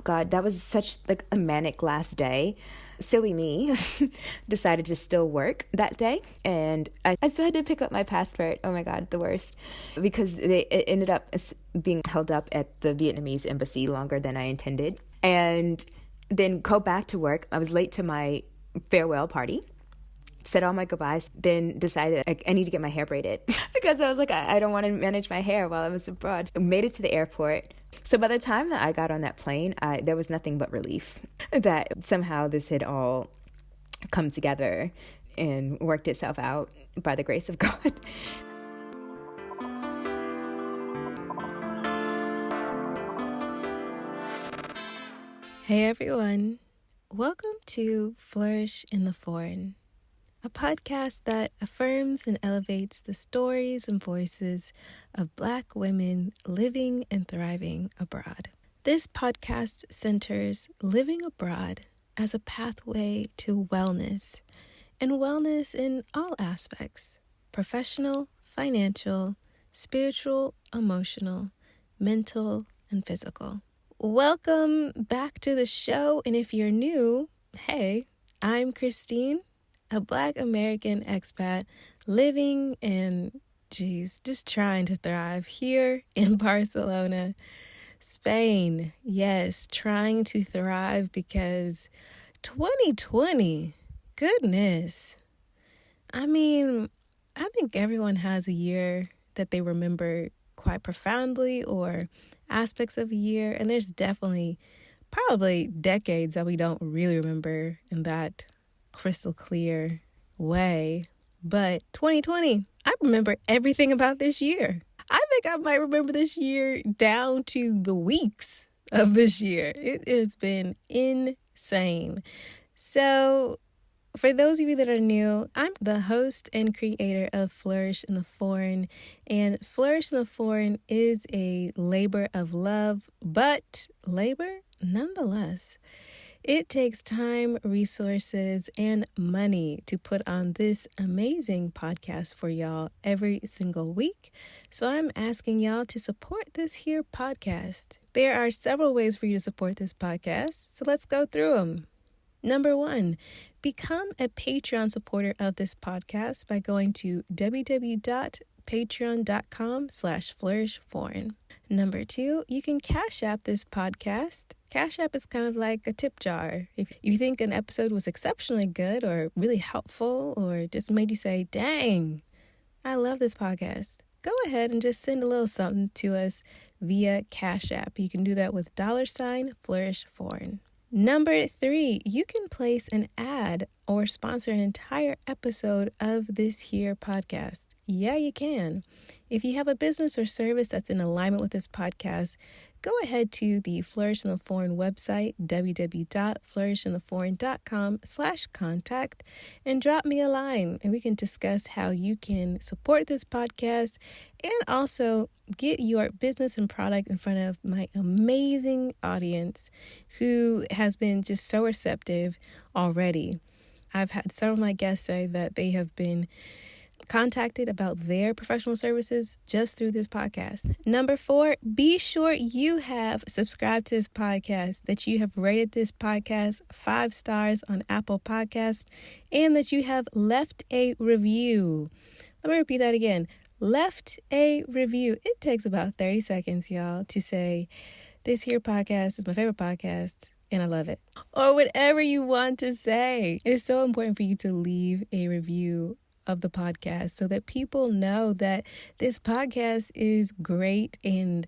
God, that was such like a manic last day. Silly me decided to still work that day, and I still had to pick up my passport. Oh my God, the worst, because it ended up being held up at the Vietnamese embassy longer than I intended, and then go back to work. I was late to my farewell party, said all my goodbyes, then decided I need to get my hair braided because I was like, I don't want to manage my hair while I was abroad. Made it to the airport. So by the time that I got on that plane, there was nothing but relief that somehow this had all come together and worked itself out by the grace of God. Hey everyone, welcome to Flourish in the Foreign, a podcast that affirms and elevates the stories and voices of Black women living and thriving abroad. This podcast centers living abroad as a pathway to wellness, and wellness in all aspects: professional, financial, spiritual, emotional, mental, and physical. Welcome back to the show, and if you're new, hey, I'm Christine, a Black American expat living and, just trying to thrive here in Barcelona, Spain. Yes, trying to thrive because 2020, goodness. I mean, I think everyone has a year that they remember quite profoundly, or aspects of a year, and there's definitely probably decades that we don't really remember in that crystal clear way. But 2020, I remember everything about this year. I think I might remember this year down to the weeks of this year. It has been insane. So for those of you that are new, I'm the host and creator of Flourish in the Foreign, and Flourish in the Foreign is a labor of love, but labor nonetheless. It takes time, resources, and money to put on this amazing podcast for y'all every single week. So I'm asking y'all to support this here podcast. There are several ways for you to support this podcast, so let's go through them. Number 1, become a Patreon supporter of this podcast by going to www.patreon.com/flourishforeign. Number 2, you can Cash App this podcast. Cash App is kind of like a tip jar. If you think an episode was exceptionally good or really helpful or just made you say, dang, I love this podcast, go ahead and just send a little something to us via Cash App. You can do that with $flourishforeign. Number 3, you can place an ad or sponsor an entire episode of this here podcast. Yeah, you can. If you have a business or service that's in alignment with this podcast, go ahead to the Flourish in the Foreign website, www.flourishintheforeign.com/contact, and drop me a line, and we can discuss how you can support this podcast and also get your business and product in front of my amazing audience who has been just so receptive already. I've had several of my guests say that they have been contacted about their professional services just through this podcast. Number 4, be sure you have subscribed to this podcast, that you have rated this podcast 5 stars on Apple Podcasts, and that you have left a review. Let me repeat that again. Left a review. It takes about 30 seconds, y'all, to say, this here podcast is my favorite podcast and I love it, or whatever you want to say. It's so important for you to leave a review of the podcast so that people know that this podcast is great and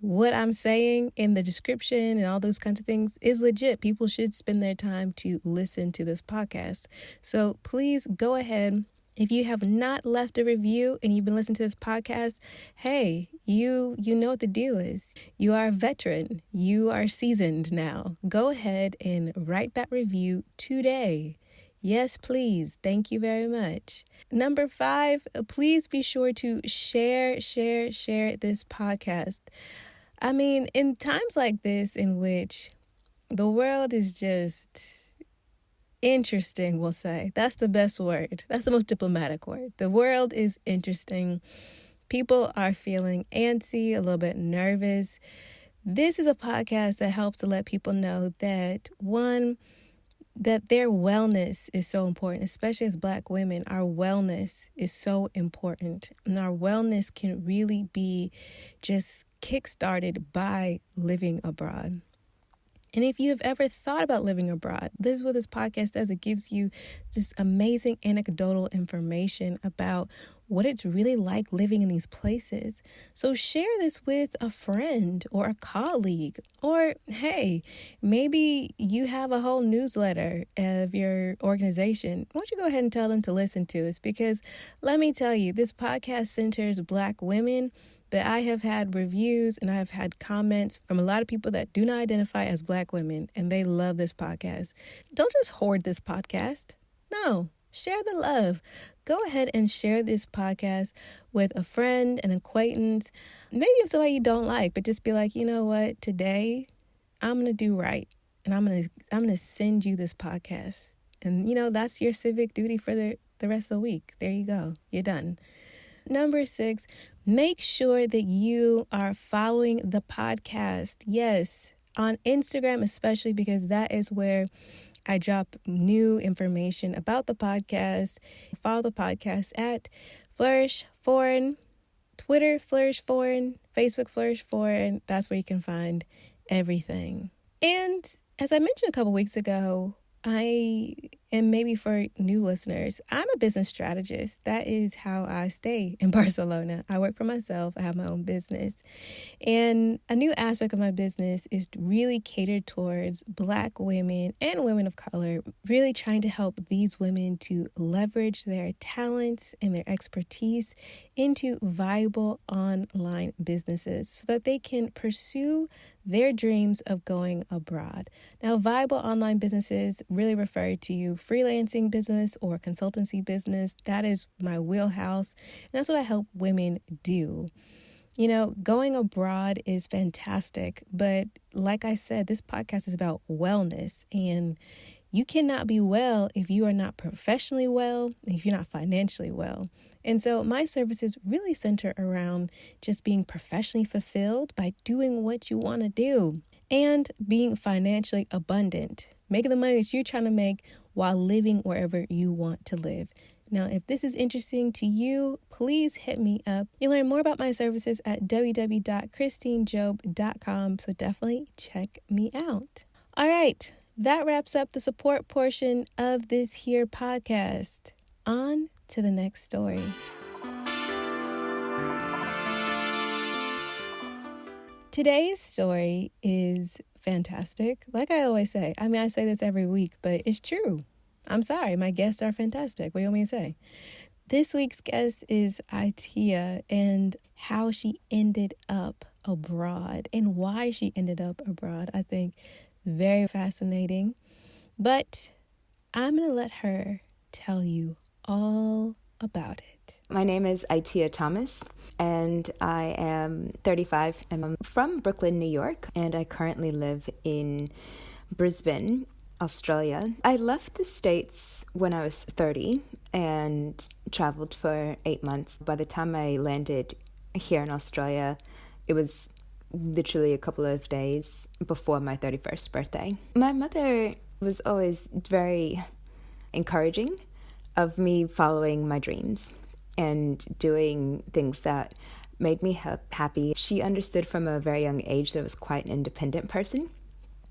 what I'm saying in the description and all those kinds of things is legit. People should spend their time to listen to this podcast. So please go ahead. If you have not left a review and you've been listening to this podcast, hey, you know what the deal is. You are a veteran. You are seasoned now. Go ahead and write that review today. Yes, please. Thank you very much. Number 5, please be sure to share this podcast. I mean, in times like this in which the world is just interesting, we'll say. That's the best word. That's the most diplomatic word. The world is interesting. People are feeling antsy, a little bit nervous. This is a podcast that helps to let people know that, one, that their wellness is so important, especially as Black women. Our wellness is so important, and our wellness can really be just kickstarted by living abroad. And if you have ever thought about living abroad, this is what this podcast does. It gives you this amazing anecdotal information about what it's really like living in these places. So share this with a friend or a colleague, or hey, maybe you have a whole newsletter of your organization. Why don't you go ahead and tell them to listen to this? Because let me tell you, this podcast centers Black women. That I have had reviews and I have had comments from a lot of people that do not identify as Black women, and they love this podcast. Don't just hoard this podcast. No, share the love. Go ahead and share this podcast with a friend, an acquaintance, maybe somebody you don't like, but just be like, you know what, today I'm going to do right, and I'm going to send you this podcast. And, that's your civic duty for the rest of the week. There you go. You're done. Number 6, make sure that you are following the podcast. Yes, on Instagram especially, because that is where I drop new information about the podcast. Follow the podcast at Flourish Foreign, Twitter Flourish Foreign, Facebook Flourish Foreign. That's where you can find everything. And as I mentioned a couple weeks ago, and maybe for new listeners, I'm a business strategist. That is how I stay in Barcelona. I work for myself. I have my own business. And a new aspect of my business is really catered towards Black women and women of color, really trying to help these women to leverage their talents and their expertise into viable online businesses so that they can pursue their dreams of going abroad. Now, viable online businesses really refer to freelancing business or consultancy business. That is my wheelhouse. And that's what I help women do. Going abroad is fantastic. But like I said, this podcast is about wellness. And you cannot be well if you are not professionally well, if you're not financially well. And so my services really center around just being professionally fulfilled by doing what you want to do and being financially abundant, making the money that you're trying to make while living wherever you want to live. Now, if this is interesting to you, please hit me up. You'll learn more about my services at www.christinejob.com, so definitely check me out. All right, that wraps up the support portion of this here podcast. On to the next story. Today's story is fantastic. Like I always say, I say this every week, but it's true. I'm sorry, my guests are fantastic. What do you want me to say? This week's guest is Itiah, and how she ended up abroad and why she ended up abroad, I think very fascinating. But I'm going to let her tell you all about it. My name is Itiah Thomas, and I am 35. I'm from Brooklyn, New York, and I currently live in Brisbane, Australia. I left the States when I was 30 and traveled for 8 months. By the time I landed here in Australia, it was literally a couple of days before my 31st birthday. My mother was always very encouraging of me following my dreams and doing things that made me happy. She understood from a very young age that I was quite an independent person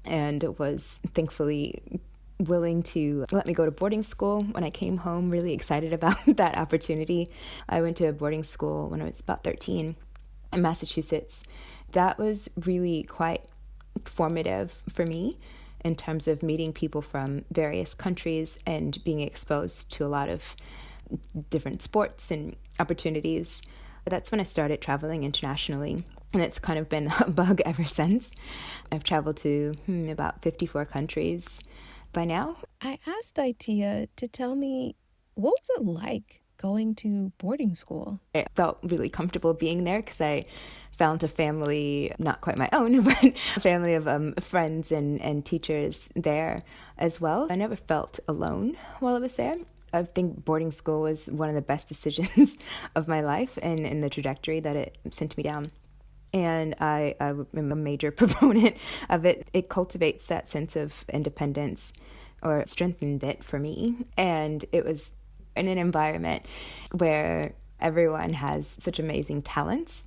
and was thankfully willing to let me go to boarding school when I came home, really excited about that opportunity. I went to a boarding school when I was about 13 in Massachusetts. That was really quite formative for me in terms of meeting people from various countries and being exposed to a lot of different sports and opportunities. That's when I started traveling internationally, and it's kind of been a bug ever since. I've traveled to about 54 countries by now. I asked Itiah to tell me, what was it like going to boarding school? I felt really comfortable being there because I found a family, not quite my own, but a family of friends and teachers there as well. I never felt alone while I was there. I think boarding school was one of the best decisions of my life and in the trajectory that it sent me down. And I am a major proponent of it. It cultivates that sense of independence, or strengthened it for me. And it was in an environment where everyone has such amazing talents.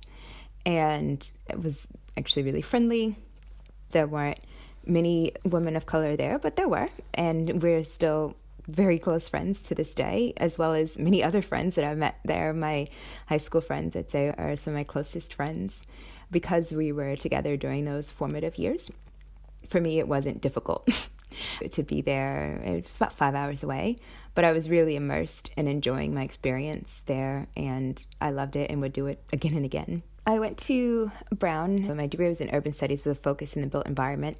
And it was actually really friendly. There weren't many women of color there, but there were. And we're still very close friends to this day, as well as many other friends that I met there. My high school friends, I'd say, are some of my closest friends because we were together during those formative years. For me, it wasn't difficult to be there. It was about 5 hours away, but I was really immersed and enjoying my experience there, and I loved it and would do it again and again. I went to Brown. My degree was in urban studies with a focus in the built environment,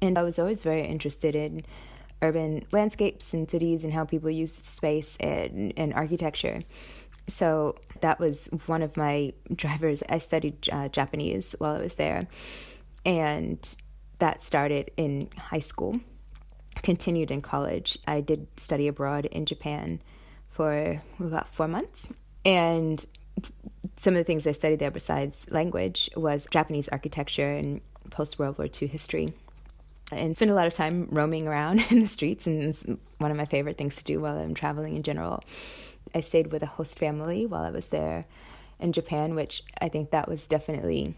and I was always very interested in urban landscapes and cities and how people use space and architecture. So that was one of my drivers. I studied Japanese while I was there, and that started in high school, continued in college. I did study abroad in Japan for about 4 months, and some of the things I studied there besides language was Japanese architecture and post-World War II history. And spend a lot of time roaming around in the streets, and it's one of my favorite things to do while I'm traveling in general. I stayed with a host family while I was there in Japan, which I think that was definitely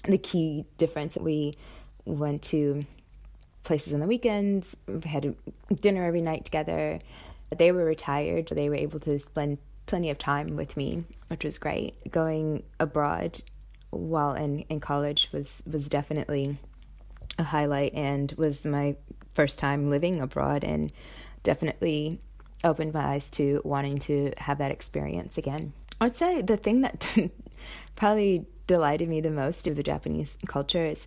the key difference. We went to places on the weekends, we had dinner every night together. They were retired, so they were able to spend plenty of time with me, which was great. Going abroad while in college was definitely a highlight, and was my first time living abroad, and definitely opened my eyes to wanting to have that experience again. I'd say the thing that probably delighted me the most of the Japanese culture is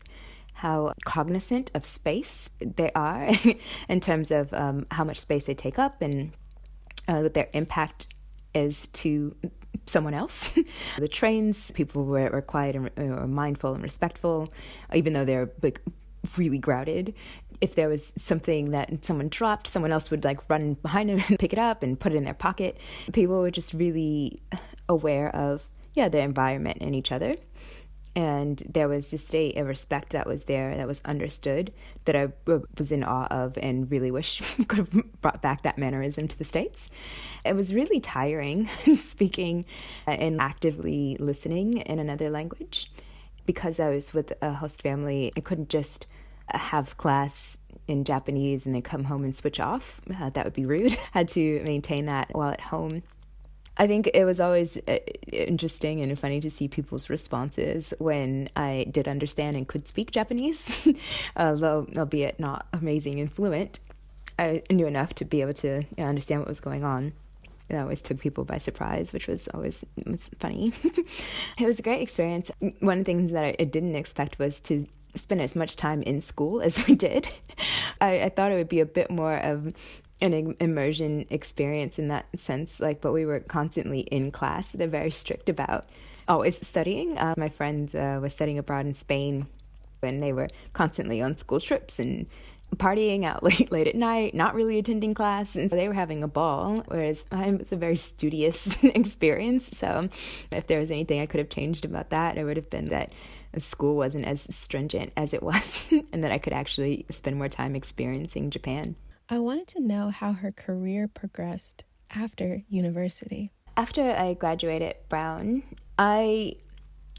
how cognizant of space they are in terms of how much space they take up and what their impact is to someone else. The trains, people were quiet and mindful and respectful, even though they're like really crowded. If there was something that someone dropped, someone else would like run behind them and pick it up and put it in their pocket. People were just really aware of the environment and each other. And there was just a respect that was there, that was understood, that I was in awe of and really wish could have brought back that mannerism to the States. It was really tiring speaking and actively listening in another language. Because I was with a host family, I couldn't just have class in Japanese and then come home and switch off. That would be rude. Had to maintain that while at home. I think it was always interesting and funny to see people's responses when I did understand and could speak Japanese, although albeit not amazing and fluent. I knew enough to be able to understand what was going on. It always took people by surprise, which was funny. It was a great experience. One of the things that I didn't expect was to spend as much time in school as we did. I thought it would be a bit more of an immersion experience in that sense, but we were constantly in class. They're very strict about always studying. My friends were studying abroad in Spain, and they were constantly on school trips and partying out late at night, not really attending class, and so they were having a ball, whereas mine was a very studious experience. So if there was anything I could have changed about that, it would have been that school wasn't as stringent as it was and that I could actually spend more time experiencing Japan. I wanted to know how her career progressed after university. After I graduated Brown, I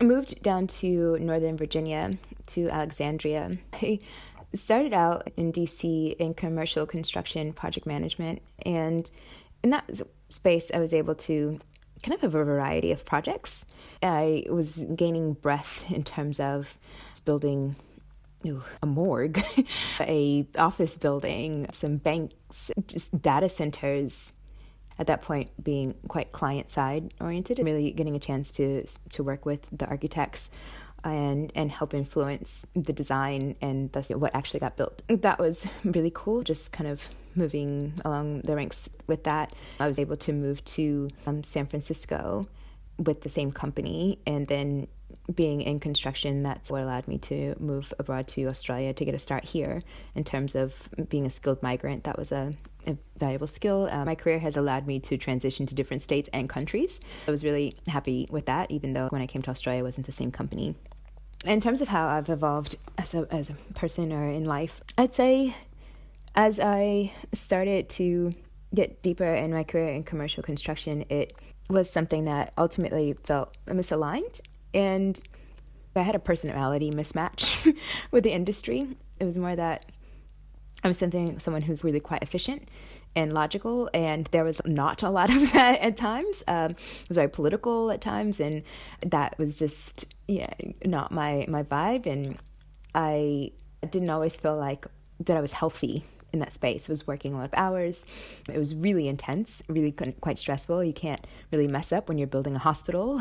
moved down to Northern Virginia, to Alexandria. I started out in DC in commercial construction project management, and in that space I was able to kind of have a variety of projects. I was gaining breadth in terms of building a morgue, a office building, some banks, just data centers. At that point, being quite client-side oriented, and really getting a chance to work with the architects and help influence the design and thus what actually got built. That was really cool, just kind of moving along the ranks with that. I was able to move to San Francisco with the same company, and then being in construction, that's what allowed me to move abroad to Australia to get a start here in terms of being a skilled migrant. That was a a valuable skill. My career has allowed me to transition to different states and countries. I was really happy with that, even though when I came to Australia, it wasn't the same company. In terms of how I've evolved as a person or in life, I'd say as I started to get deeper in my career in commercial construction, it was something that ultimately felt misaligned. And I had a personality mismatch with the industry. It was more that I was someone who's really quite efficient and logical, and there was not a lot of that at times. It was very political at times, and that was just not my vibe. And I didn't always feel like that I was healthy in that space. I was working a lot of hours. It was really intense, really quite stressful. You can't really mess up when you're building a hospital.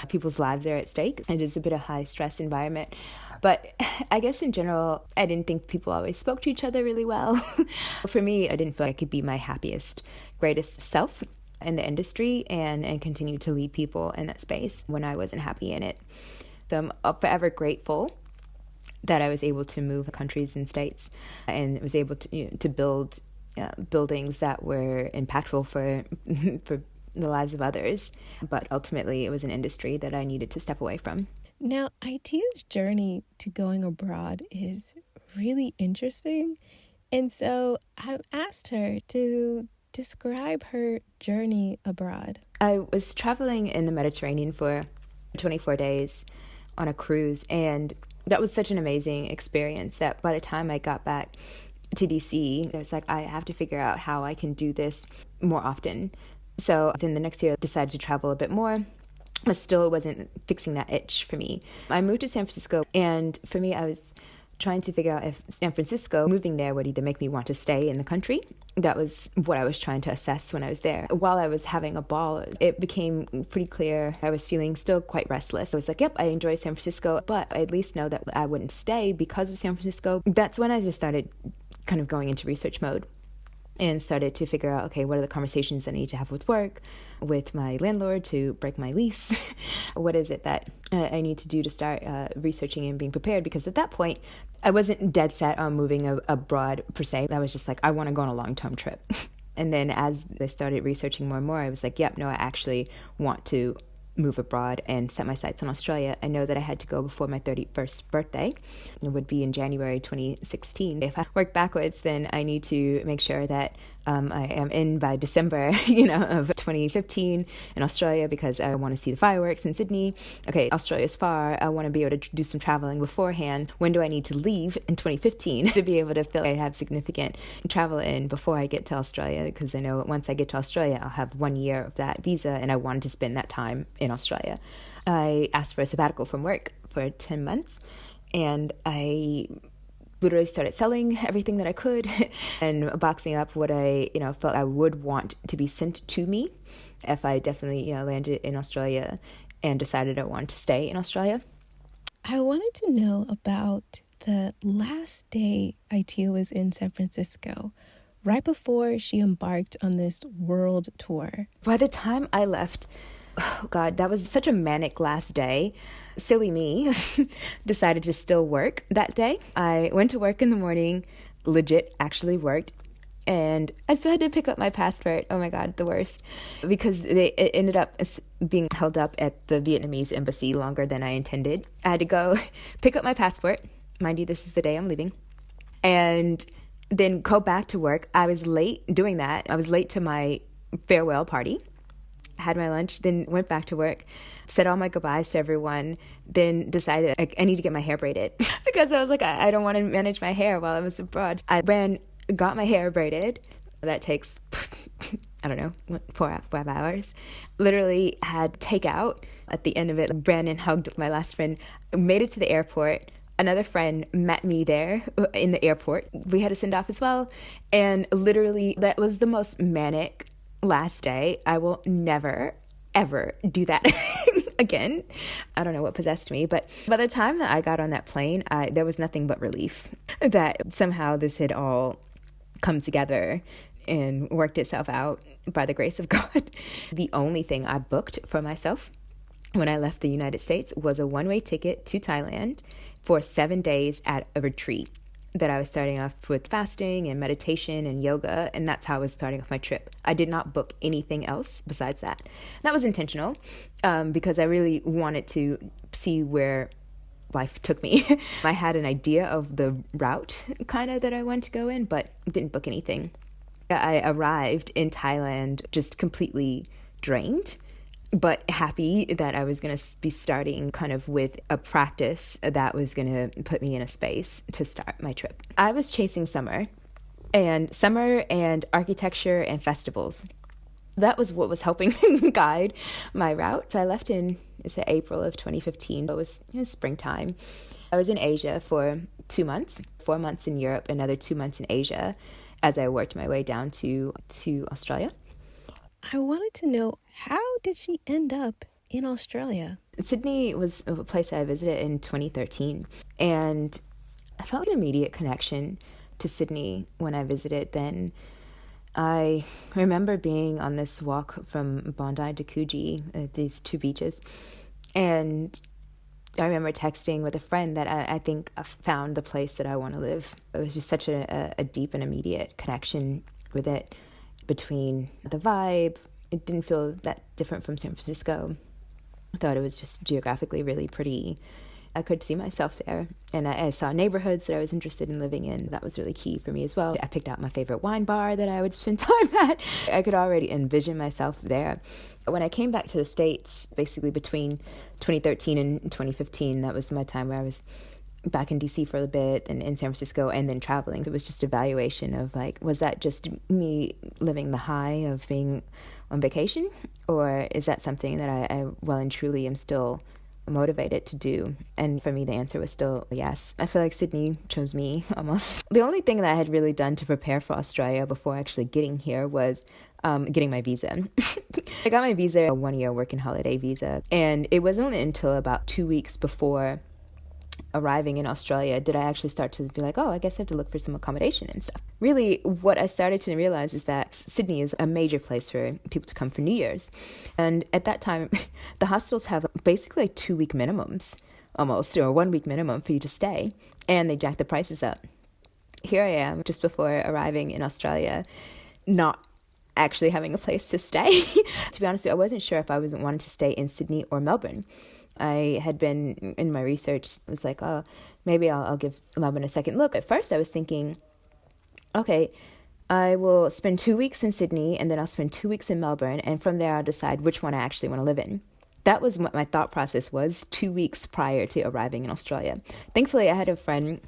People's lives are at stake. It is a bit of a high stress environment. But I guess in general, I didn't think people always spoke to each other really well. For me, I didn't feel like I could be my happiest, greatest self in the industry and continue to lead people in that space when I wasn't happy in it. So I'm forever grateful that I was able to move countries and states and was able to build buildings that were impactful for the lives of others. But ultimately, it was an industry that I needed to step away from. Now, Itiah's journey to going abroad is really interesting. And so I've asked her to describe her journey abroad. I was traveling in the Mediterranean for 24 days on a cruise, and that was such an amazing experience that by the time I got back to DC, I was like, I have to figure out how I can do this more often. So then the next year I decided to travel a bit more, but still wasn't fixing that itch for me. I moved to San Francisco, and for me, I was trying to figure out if San Francisco, moving there, would either make me want to stay in the country. That was what I was trying to assess when I was there. While I was having a ball, it became pretty clear I was feeling still quite restless. I was like, yep, I enjoy San Francisco, but I at least know that I wouldn't stay because of San Francisco. That's when I just started kind of going into research mode and started to figure out, okay, what are the conversations I need to have with work, with my landlord to break my lease? What is it that I need to do to start researching and being prepared? Because at that point, I wasn't dead set on moving abroad per se. I was just like, I want to go on a long-term trip. And then as I started researching more and more, I was like, yep, no, I actually want to move abroad and set my sights on Australia. I know that I had to go before my 31st birthday. It would be in January 2016. If I work backwards, then I need to make sure that I am in by December, of 2015 in Australia, because I want to see the fireworks in Sydney. Okay, Australia's far. I want to be able to do some traveling beforehand. When do I need to leave in 2015 to be able to feel I have significant travel in before I get to Australia? Because I know once I get to Australia, I'll have 1 year of that visa, and I wanted to spend that time in Australia. I asked for a sabbatical from work for 10 months, and I literally started selling everything that I could and boxing up what I, felt I would want to be sent to me if I definitely, landed in Australia and decided I wanted to stay in Australia. I wanted to know about the last day Itiah was in San Francisco, right before she embarked on this world tour. By the time I left, oh God, that was such a manic last day. Silly me, decided to still work that day. I went to work in the morning, legit actually worked, and I still had to pick up my passport. Oh my God, the worst. Because it ended up being held up at the Vietnamese embassy longer than I intended. I had to go pick up my passport. Mind you, this is the day I'm leaving. And then go back to work. I was late doing that. I was late to my farewell party. Had my lunch, then went back to work, said all my goodbyes to everyone, then decided I need to get my hair braided because I was like, I don't want to manage my hair while I was abroad. I got my hair braided. That takes, I don't know, 5 hours. Literally had takeout at the end of it. Ran and hugged my last friend, made it to the airport. Another friend met me there in the airport. We had to send off as well. And literally, that was the most manic last day. I will never, ever do that again. I don't know what possessed me, but by the time that I got on that plane, there was nothing but relief that somehow this had all come together and worked itself out by the grace of God. The only thing I booked for myself when I left the United States was a one-way ticket to Thailand for 7 days at a retreat. that I was starting off with fasting and meditation and yoga, and that's how I was starting off my trip. I did not book anything else besides that. That was intentional because I really wanted to see where life took me. I had an idea of the route kind of that I wanted to go in, but didn't book anything. I arrived in Thailand just completely drained, but happy that I was going to be starting kind of with a practice that was going to put me in a space to start my trip. I was chasing summer and architecture and festivals. That was what was helping guide my route. So I left in April of 2015. It was springtime. I was in Asia for 2 months, 4 months in Europe, another 2 months in Asia as I worked my way down to Australia. I wanted to know, how did she end up in Australia? Sydney was a place I visited in 2013, and I felt an immediate connection to Sydney when I visited then. I remember being on this walk from Bondi to Coogee, these two beaches, and I remember texting with a friend that I think I found the place that I want to live. It was just such a deep and immediate connection with it. Between the vibe, it didn't feel that different from San Francisco. I thought it was just geographically really pretty. I could see myself there, and I saw neighborhoods that I was interested in living in. That was really key for me as well. I picked out my favorite wine bar that I would spend time at. I could already envision myself there. When I came back to the States, basically between 2013 and 2015, that was my time where I was back in DC for a bit and in San Francisco and then traveling. It was just evaluation of was that just me living the high of being on vacation, or is that something that I well and truly am still motivated to do? And for me, the answer was still yes. I feel like Sydney chose me almost. The only thing that I had really done to prepare for Australia before actually getting here was getting my visa. I got my visa, a 1-year working holiday visa, and it wasn't until about 2 weeks before arriving in Australia did I actually start to be like, oh, I guess I have to look for some accommodation and stuff. Really, what I started to realize is that Sydney is a major place for people to come for New Year's. And at that time, the hostels have basically 2-week minimums, almost, or 1 week minimum for you to stay. And they jack the prices up. Here I am, just before arriving in Australia, not actually having a place to stay. To be honest with you, I wasn't sure if I was wanting to stay in Sydney or Melbourne. I had been, in my research, was like, oh, maybe I'll give Melbourne a second look. At first, I was thinking, okay, I will spend 2 weeks in Sydney, and then I'll spend 2 weeks in Melbourne, and from there, I'll decide which one I actually want to live in. That was what my thought process was 2 weeks prior to arriving in Australia. Thankfully, I had a friend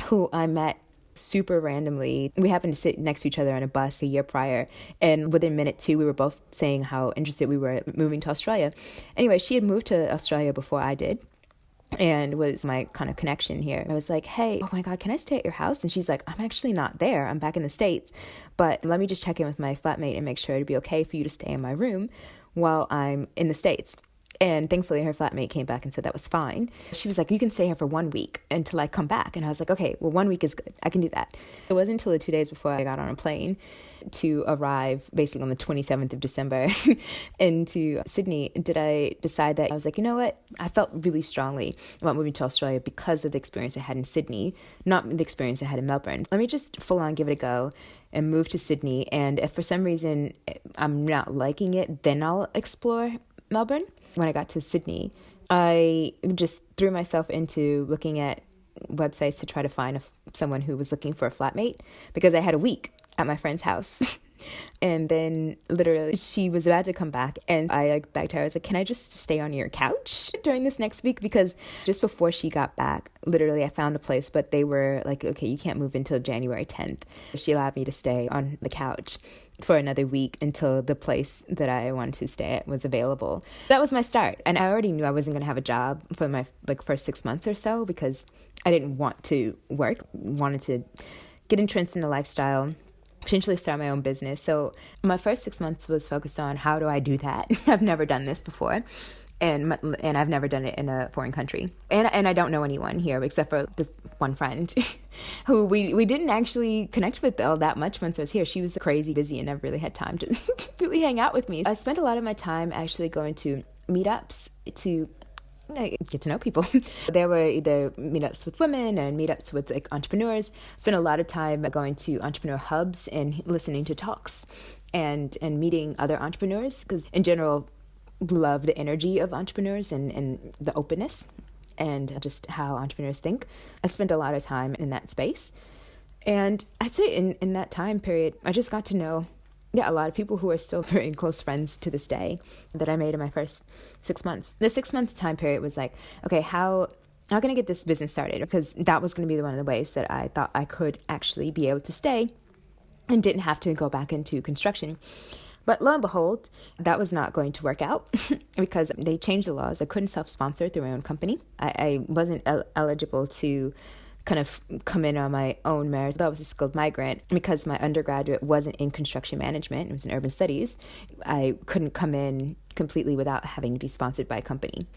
who I met super randomly. We happened to sit next to each other on a bus a year prior, and within minute 2 we were both saying how interested we were moving to Australia. Anyway, she had moved to Australia before I did and was my kind of connection here. I was like, hey, oh my God, can I stay at your house? And she's like, I'm actually not there. I'm back in the States, but let me just check in with my flatmate and make sure it'd be okay for you to stay in my room while I'm in the States. And thankfully, her flatmate came back and said that was fine. She was like, you can stay here for 1 week until I come back. And I was like, okay, well, 1 week is good. I can do that. It wasn't until the 2 days before I got on a plane to arrive basically on the 27th of December into Sydney did I decide that I was like, you know what? I felt really strongly about moving to Australia because of the experience I had in Sydney, not the experience I had in Melbourne. Let me just full on give it a go and move to Sydney. And if for some reason I'm not liking it, then I'll explore Melbourne. When I got to Sydney, I just threw myself into looking at websites to try to find someone who was looking for a flatmate because I had a week at my friend's house. And then literally she was about to come back and I begged her. I was like, can I just stay on your couch during this next week? Because just before she got back, literally I found a place, but they were like, okay, you can't move until January 10th. She allowed me to stay on the couch for another week until the place that I wanted to stay at was available. That was my start. And I already knew I wasn't going to have a job for my first 6 months or so because I didn't want to work, wanted to get entrenched in the lifestyle, potentially start my own business. So my first 6 months was focused on how do I do that? I've never done this before. And I've never done it in a foreign country. And I don't know anyone here except for this one friend who we didn't actually connect with all that much once I was here. She was crazy busy and never really had time to really hang out with me. I spent a lot of my time actually going to meetups to I get to know people. There were either meetups with women and meetups with like entrepreneurs. Spent a lot of time going to entrepreneur hubs and listening to talks and meeting other entrepreneurs, because in general, love the energy of entrepreneurs and the openness and just how entrepreneurs think. I spent a lot of time in that space. And I'd say in that time period, I just got to know a lot of people who are still very close friends to this day that I made in my first 6 months. The 6 month time period was like, okay, how can I get this business started? Because that was going to be one of the ways that I thought I could actually be able to stay and didn't have to go back into construction. But lo and behold, that was not going to work out because they changed the laws. I couldn't self-sponsor through my own company. I wasn't eligible to kind of come in on my own merit. I was a skilled migrant. Because my undergraduate wasn't in construction management, it was in urban studies, I couldn't come in completely without having to be sponsored by a company.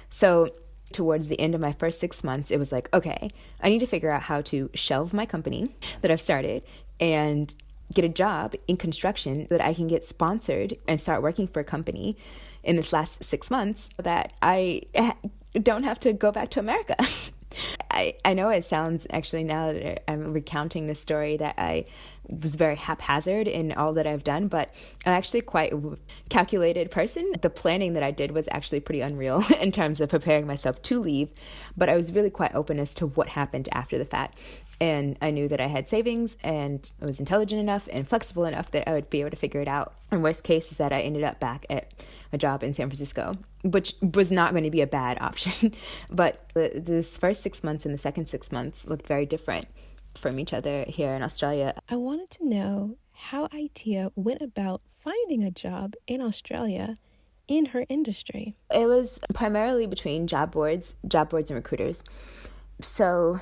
So towards the end of my first 6 months, it was like, okay, I need to figure out how to shelve my company that I've started and get a job in construction so that I can get sponsored and start working for a company in this last 6 months so that I don't have to go back to America. I know it sounds, actually, now that I'm recounting this story, that I was very haphazard in all that I've done, but I'm actually quite a calculated person. The planning that I did was actually pretty unreal in terms of preparing myself to leave, but I was really quite open as to what happened after the fact. And I knew that I had savings and I was intelligent enough and flexible enough that I would be able to figure it out. And worst case is that I ended up back at a job in San Francisco, which was not going to be a bad option. But this first 6 months and the second 6 months looked very different from each other here in Australia. I wanted to know how Itiah went about finding a job in Australia in her industry. It was primarily between job boards and recruiters. So,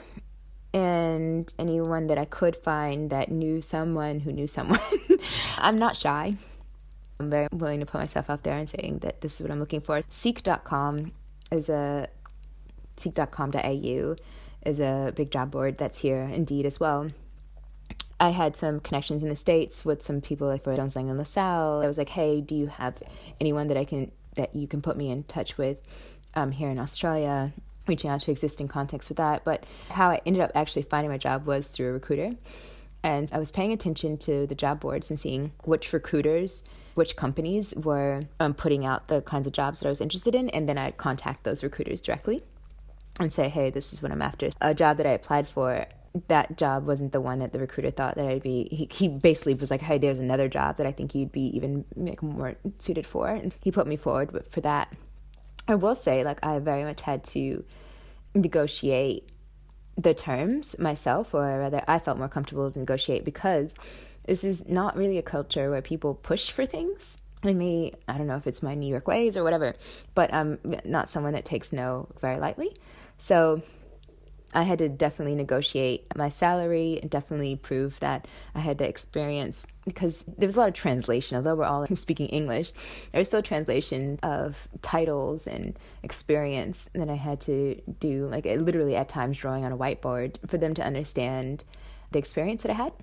and anyone that I could find that knew someone who knew someone. I'm not shy. I'm very willing to put myself out there and saying that this is what I'm looking for. Seek.com seek.com.au is a big job board that's here, Indeed, as well. I had some connections in the States with some people like for Jones Lang and LaSalle. I was like, hey, do you have anyone that you can put me in touch with here in Australia? Reaching out to existing contacts with that. But how I ended up actually finding my job was through a recruiter. And I was paying attention to the job boards and seeing which recruiters, which companies were putting out the kinds of jobs that I was interested in. And then I'd contact those recruiters directly and say, hey, this is what I'm after. A job that I applied for, that job wasn't the one that the recruiter thought that I'd be. He basically was like, hey, there's another job that I think you'd be even more suited for. And he put me forward for that. I will say, like, I very much had to negotiate the terms myself, or rather I felt more comfortable to negotiate because this is not really a culture where people push for things. And me, I don't know if it's my New York ways or whatever, but I'm not someone that takes no very lightly. So I had to definitely negotiate my salary and definitely prove that I had the experience, because there was a lot of translation. Although we're all speaking English, there was still translation of titles and experience that I had to do, like literally at times drawing on a whiteboard for them to understand the experience that I had.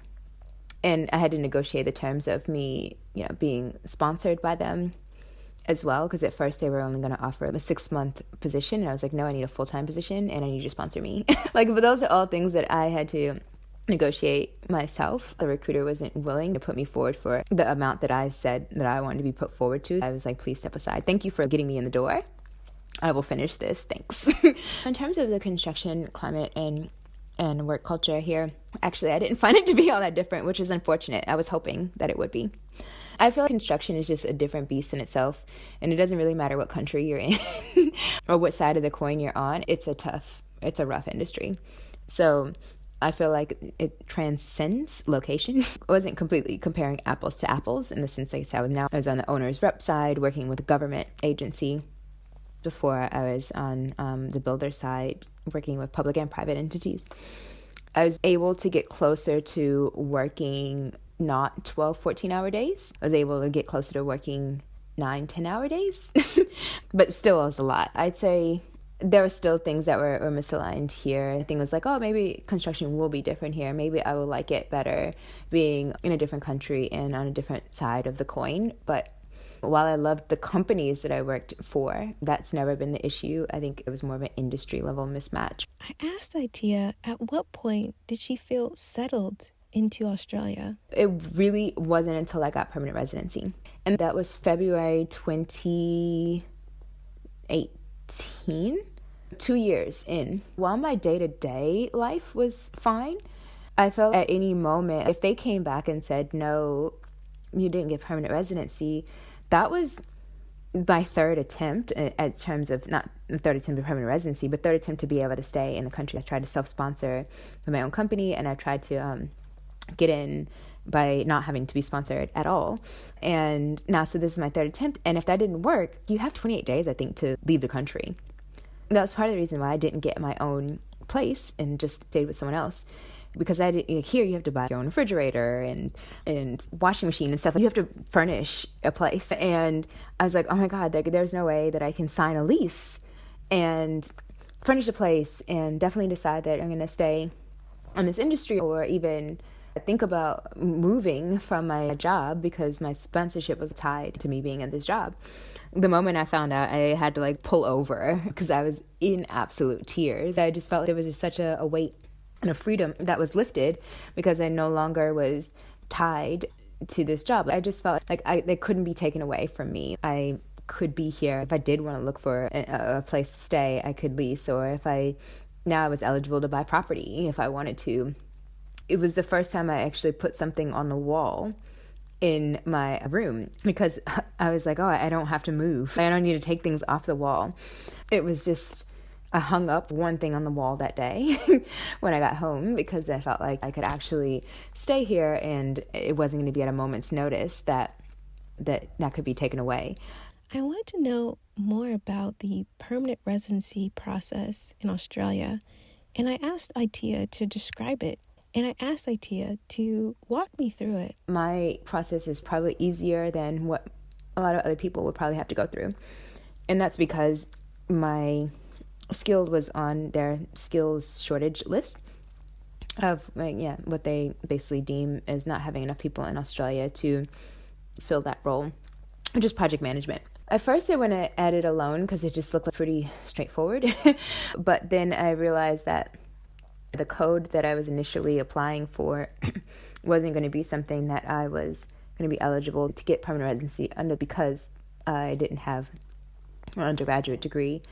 And I had to negotiate the terms of me, being sponsored by them as well, because at first they were only going to offer a 6-month position, and I was like, no, I need a full-time position and I need you to sponsor me. But those are all things that I had to negotiate myself. The recruiter wasn't willing to put me forward for the amount that I said that I wanted to be put forward to. I was like, please step aside. Thank you for getting me in the door. I will finish this. Thanks. In terms of the construction climate and work culture here, actually, I didn't find it to be all that different, which is unfortunate. I was hoping that it would be. I feel like construction is just a different beast in itself, and it doesn't really matter what country you're in or what side of the coin you're on. It's a rough industry. So I feel like it transcends location. I wasn't completely comparing apples to apples in the sense like I was on the owner's rep side working with a government agency. Before I was on the builder side working with public and private entities. I was able to get closer to working not 12, 14-hour days. I was able to get closer to working 9, 10-hour days, but still it was a lot. I'd say there were still things that were misaligned here. I think it was like, oh, maybe construction will be different here. Maybe I will like it better being in a different country and on a different side of the coin. But While I loved the companies that I worked for, that's never been the issue. I think it was more of an industry level mismatch. I asked Itiah at what point did she feel settled into Australia? It really wasn't until I got permanent residency. And that was February 2018, 2 years in. While my day-to-day life was fine, I felt at any moment, if they came back and said, no, you didn't get permanent residency, that was my third attempt in terms of, not the third attempt of permanent residency, but third attempt to be able to stay in the country. I tried to self-sponsor for my own company, and I tried to get in by not having to be sponsored at all. And now, so this is my third attempt. And if that didn't work, you have 28 days, I think, to leave the country. That was part of the reason why I didn't get my own place and just stayed with someone else. Because here you have to buy your own refrigerator and washing machine and stuff. You have to furnish a place. And I was like, oh my God, there's no way that I can sign a lease and furnish a place and definitely decide that I'm going to stay in this industry, or even think about moving from my job because my sponsorship was tied to me being in this job. The moment I found out, I had to pull over because I was in absolute tears. I just felt there was just such a weight and a freedom that was lifted because I no longer was tied to this job. I just felt like they couldn't be taken away from me. I could be here. If I did want to look for a place to stay, I could lease, or if I was eligible to buy property if I wanted to. It was the first time I actually put something on the wall in my room because I was like, oh, I don't have to move. I don't need to take things off the wall. It was just, I hung up one thing on the wall that day when I got home because I felt like I could actually stay here and it wasn't going to be at a moment's notice that could be taken away. I want to know more about the permanent residency process in Australia, and I asked Itiah to describe it. And I asked Itiah to walk me through it. My process is probably easier than what a lot of other people would probably have to go through. And that's because my skilled was on their skills shortage list of what they basically deem as not having enough people in Australia to fill that role, which is project management. At first I went at it alone because it just looked pretty straightforward. But then I realized that the code that I was initially applying for wasn't going to be something that I was going to be eligible to get permanent residency under because I didn't have an undergraduate degree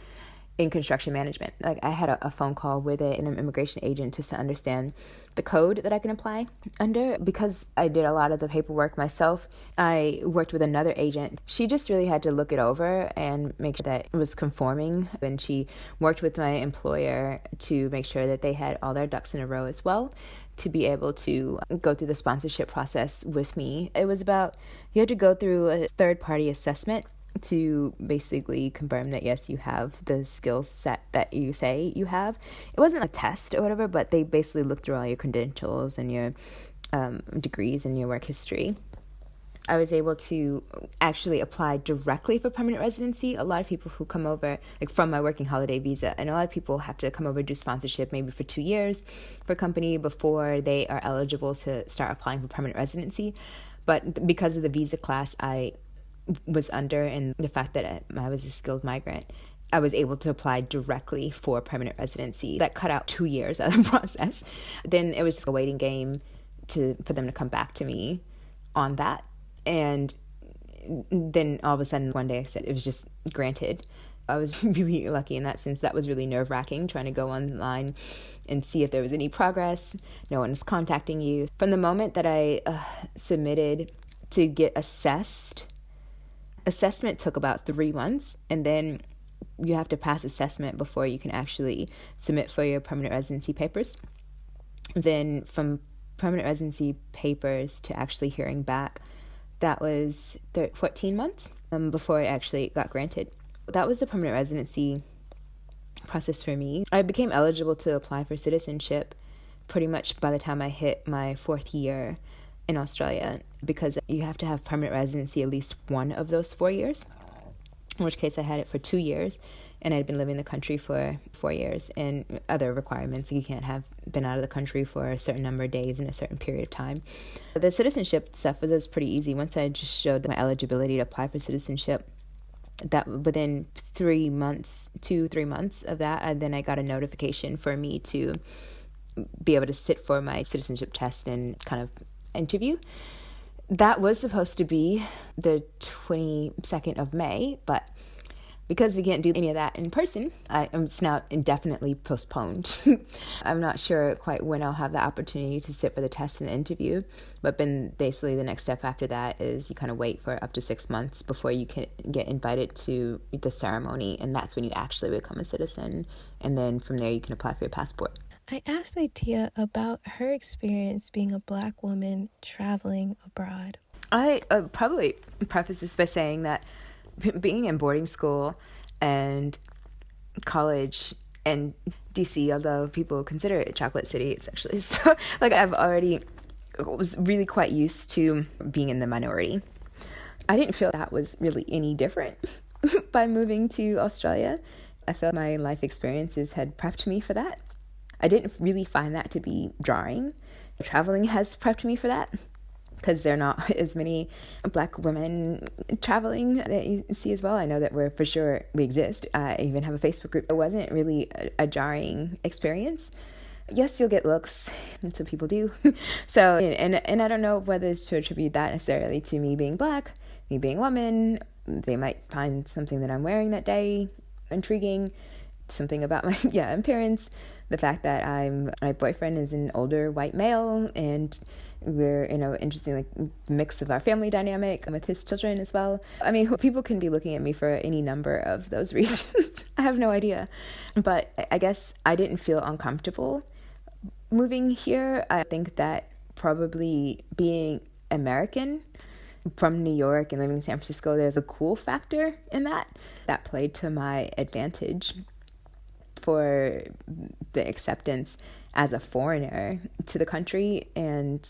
in construction management. I had a phone call with an immigration agent just to understand the code that I can apply under. Because I did a lot of the paperwork myself, I worked with another agent. She just really had to look it over and make sure that it was conforming. And she worked with my employer to make sure that they had all their ducks in a row as well, to be able to go through the sponsorship process with me. It was about, you had to go through a third-party assessment to basically confirm that, yes, you have the skill set that you say you have. It wasn't a test or whatever, but they basically looked through all your credentials and your degrees and your work history. I was able to actually apply directly for permanent residency. A lot of people who come over, from my working holiday visa, and a lot of people have to come over do sponsorship maybe for 2 years for a company before they are eligible to start applying for permanent residency. But because of the visa class I was under and the fact that I was a skilled migrant, I was able to apply directly for permanent residency. That cut out 2 years of the process. Then it was just a waiting game for them to come back to me on that. And then all of a sudden one day I said it was just granted. I was really lucky in that sense. That was really nerve-wracking, trying to go online and see if there was any progress. No one was contacting you. From the moment that I submitted to get assessment took about 3 months, and then you have to pass assessment before you can actually submit for your permanent residency papers. Then from permanent residency papers to actually hearing back, that was 14 months before it actually got granted. That was the permanent residency process for me. I became eligible to apply for citizenship pretty much by the time I hit my 4th year in Australia, because you have to have permanent residency at least one of those 4 years, in which case I had it for 2 years. and I'd been living in the country for 4 years, and other requirements. You can't have been out of the country for a certain number of days in a certain period of time. The citizenship stuff was pretty easy. Once I just showed my eligibility to apply for citizenship, that within 3 months, 2-3 months of that, then I got a notification for me to be able to sit for my citizenship test and kind of interview. That was supposed to be the 22nd of May, but because we can't do any of that in person, it's now indefinitely postponed. I'm not sure quite when I'll have the opportunity to sit for the test and the interview, but then basically the next step after that is you kind of wait for up to 6 months before you can get invited to the ceremony, and that's when you actually become a citizen, and then from there you can apply for your passport. I asked Itiah about her experience being a Black woman traveling abroad. I probably preface this by saying that being in boarding school and college and DC, although people consider it a chocolate city, it's actually still, I've already was really quite used to being in the minority. I didn't feel that was really any different by moving to Australia. I felt my life experiences had prepped me for that. I didn't really find that to be jarring. Traveling has prepped me for that because there are not as many Black women traveling that you see as well. I know that we exist. I even have a Facebook group. It wasn't really a jarring experience. Yes, you'll get looks. That's what people do. So, and I don't know whether to attribute that necessarily to me being Black, me being a woman. They might find something that I'm wearing that day intriguing, something about my appearance. The fact that my boyfriend is an older white male, and we're interesting mix of our family dynamic with his children as well. I mean, people can be looking at me for any number of those reasons. I have no idea, but I guess I didn't feel uncomfortable moving here. I think that probably being American from New York and living in San Francisco, there's a cool factor in that played to my advantage for the acceptance as a foreigner to the country. And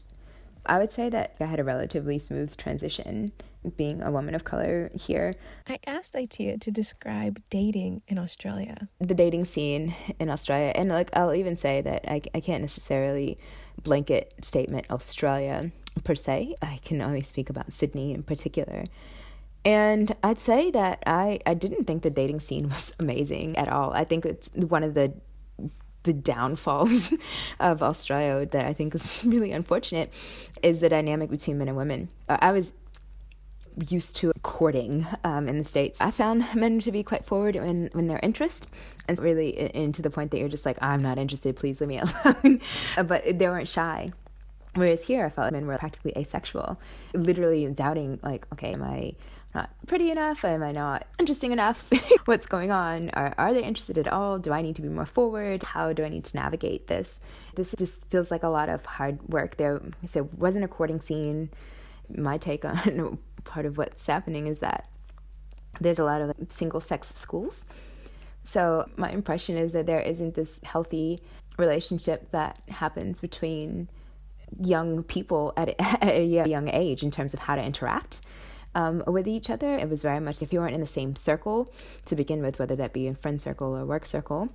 I would say that I had a relatively smooth transition being a woman of color here. I asked Itiah to describe dating in Australia. The dating scene in Australia, and I'll even say that I can't necessarily blanket statement Australia per se. I can only speak about Sydney in particular. And I'd say that I didn't think the dating scene was amazing at all. I think it's one of the downfalls of Australia that I think is really unfortunate is the dynamic between men and women. I was used to courting in the States. I found men to be quite forward when they're interested, and really to the point that you're just like, I'm not interested, please leave me alone. But they weren't shy. Whereas here, I felt like men were practically asexual, literally doubting, okay, am I not pretty enough? Am I not interesting enough? What's going on? Are they interested at all? Do I need to be more forward? How do I need to navigate this? This just feels like a lot of hard work. There wasn't a courting scene. My take on part of what's happening is that there's a lot of single-sex schools. So my impression is that there isn't this healthy relationship that happens between young people at a young age in terms of how to interact with each other. It was very much if you weren't in the same circle to begin with, whether that be a friend circle or work circle,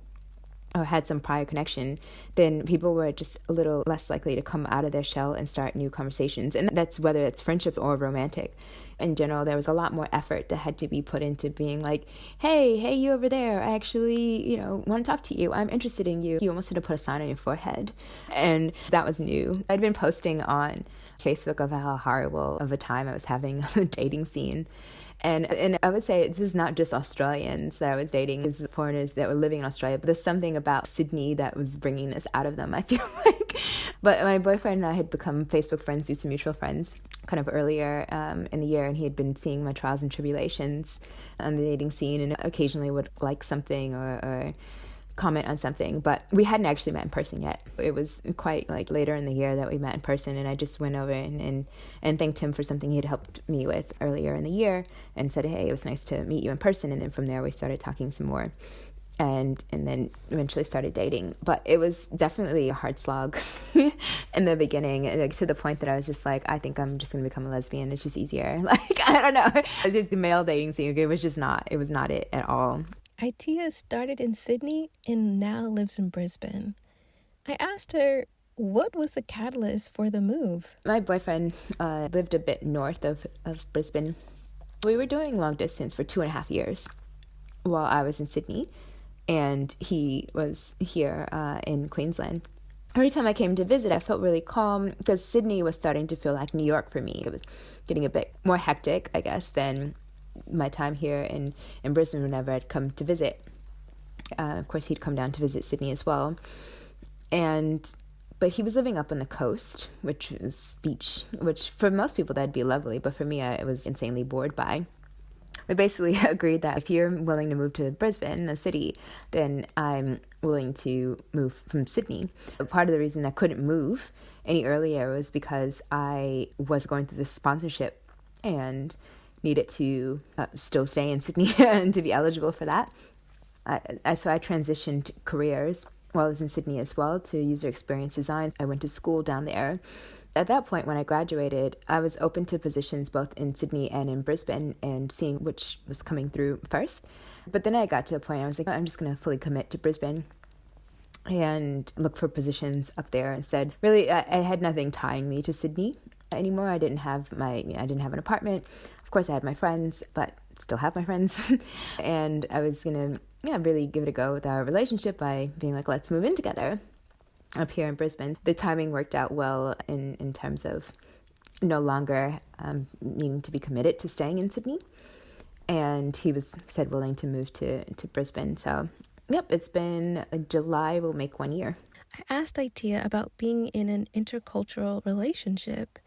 or had some prior connection, then people were just a little less likely to come out of their shell and start new conversations. And that's whether it's friendship or romantic. In general, there was a lot more effort that had to be put into being like, hey, you over there, I actually, want to talk to you. I'm interested in you. You almost had to put a sign on your forehead. And that was new. I'd been posting on Facebook of how horrible of a time I was having on the dating scene. And I would say this is not just Australians that I was dating, it's foreigners that were living in Australia, but there's something about Sydney that was bringing this out of them, I feel like. But my boyfriend and I had become Facebook friends due to mutual friends kind of earlier in the year, and he had been seeing my trials and tribulations on the dating scene and occasionally would like something or comment on something, but we hadn't actually met in person yet. It was quite later in the year that we met in person, and I just went over and thanked him for something he had helped me with earlier in the year and said, hey, it was nice to meet you in person. And then from there we started talking some more and then eventually started dating. But it was definitely a hard slog in the beginning, to the point that I was just like, I think I'm just going to become a lesbian. It's just easier. I don't know. Just the male dating scene, it was not it at all. Itiah started in Sydney and now lives in Brisbane. I asked her, what was the catalyst for the move? My boyfriend lived a bit north of Brisbane. We were doing long distance for 2.5 years while I was in Sydney, and he was here in Queensland. Every time I came to visit, I felt really calm because Sydney was starting to feel like New York for me. It was getting a bit more hectic, I guess, than my time here in Brisbane whenever I'd come to visit. Of course, he'd come down to visit Sydney as well. But he was living up on the coast, which was beach, which for most people that'd be lovely, but for me, I was insanely bored by. We basically agreed that if you're willing to move to Brisbane, the city, then I'm willing to move from Sydney. Part of the reason I couldn't move any earlier was because I was going through this sponsorship and needed to still stay in Sydney and to be eligible for that. So I transitioned careers while I was in Sydney as well to user experience design. I went to school down there. At that point, when I graduated, I was open to positions both in Sydney and in Brisbane and seeing which was coming through first. But then I got to a point I was like, I'm just going to fully commit to Brisbane and look for positions up there instead. Really, I had nothing tying me to Sydney anymore. I didn't have an apartment. Of course, I had my friends, but still have my friends. And I was going to really give it a go with our relationship by being like, let's move in together up here in Brisbane. The timing worked out well in terms of no longer needing to be committed to staying in Sydney. And he said willing to move to Brisbane. So, it's been July will make 1 year. I asked Itiah about being in an intercultural relationship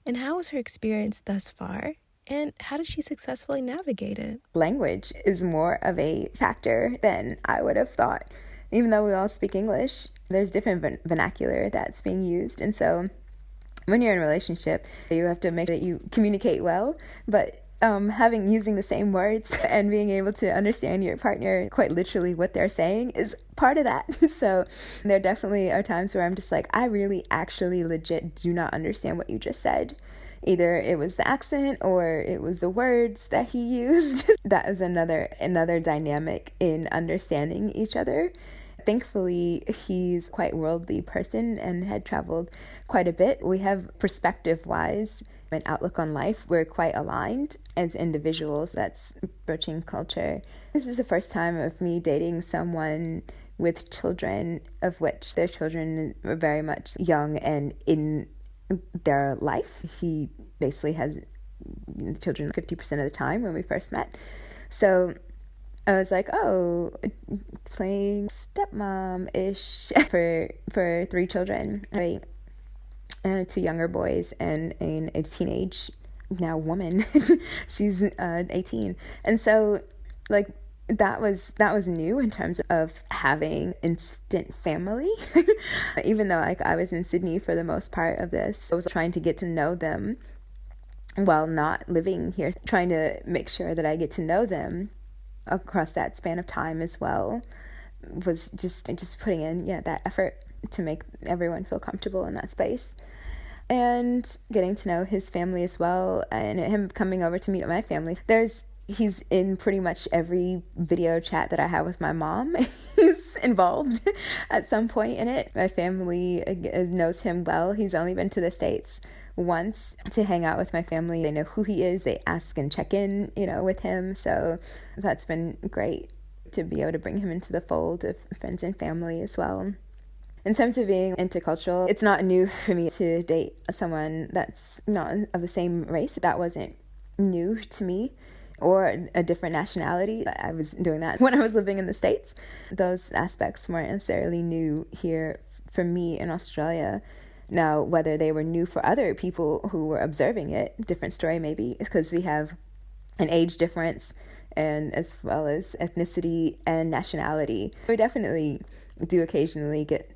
and how was her experience thus far and how did she successfully navigate it? Language is more of a factor than I would have thought. Even though we all speak English, there's different vernacular that's being used. And so when you're in a relationship, you have to make sure that you communicate well, but using the same words and being able to understand your partner quite literally what they're saying is part of that. So there definitely are times where I'm just like, I really actually legit do not understand what you just said. Either it was the accent or it was the words that he used. That was another dynamic in understanding each other. Thankfully, he's quite worldly person and had traveled quite a bit. We have perspective-wise and outlook on life. We're quite aligned as individuals. That's broaching culture. This is the first time of me dating someone with children, of which their children are very much young and in their life. He basically has children 50% of the time when we first met. So I was like, playing stepmom-ish for 3 children, 2 younger boys and a teenage now woman. She's 18. And so that was new in terms of having instant family. Even though I was in Sydney for the most part of this, I was trying to get to know them while not living here, trying to make sure that I get to know them across that span of time as well. Was just putting in that effort to make everyone feel comfortable in that space. And getting to know his family as well, and him coming over to meet my family. He's in pretty much every video chat that I have with my mom. He's involved at some point in it. My family knows him well. He's only been to the States once to hang out with my family. They know who he is. They ask and check in, with him. So that's been great to be able to bring him into the fold of friends and family as well. In terms of being intercultural, it's not new for me to date someone that's not of the same race. That wasn't new to me, or a different nationality. I was doing that when I was living in the States. Those aspects weren't necessarily new here for me in Australia. Now, whether they were new for other people who were observing it, different story maybe, because we have an age difference and as well as ethnicity and nationality. We definitely do occasionally get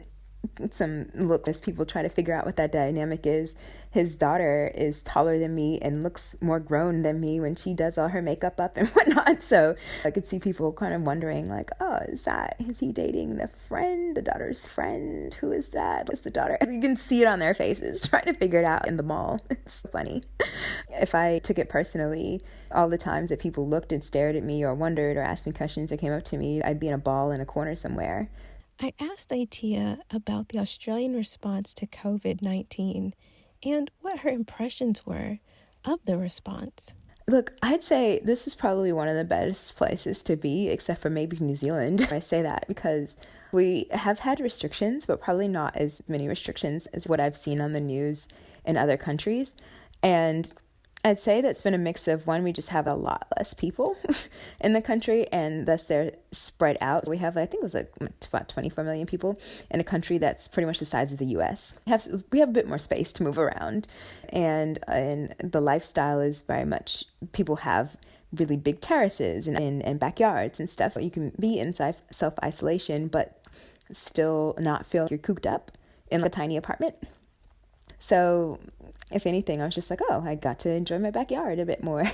some look as people try to figure out what that dynamic is his daughter is taller than me and looks more grown than me when she does all her makeup up and whatnot. So I could see people kind of wondering like, oh, is he dating the daughter's friend? Who is that? It's the daughter. You can see it on their faces trying to figure it out in the mall. It's funny. If I took it personally, all the times that people looked and stared at me or wondered or asked me questions or came up to me, I'd be in a ball in a corner somewhere. I asked Itiah about the Australian response to COVID-19 and what her impressions were of the response. Look, I'd say this is probably one of the best places to be, except for maybe New Zealand. I say that because we have had restrictions, but probably not as many restrictions as what I've seen on the news in other countries. And I'd say that's been a mix of, one, we just have a lot less people in the country, and thus they're spread out. We have, I think it was like about 24 million people in a country that's pretty much the size of the U.S. We have a bit more space to move around, and the lifestyle is very much, people have really big terraces and backyards and stuff. So you can be inside self-isolation, but still not feel you're cooped up in a tiny apartment. So if anything, I was just like, oh, I got to enjoy my backyard a bit more.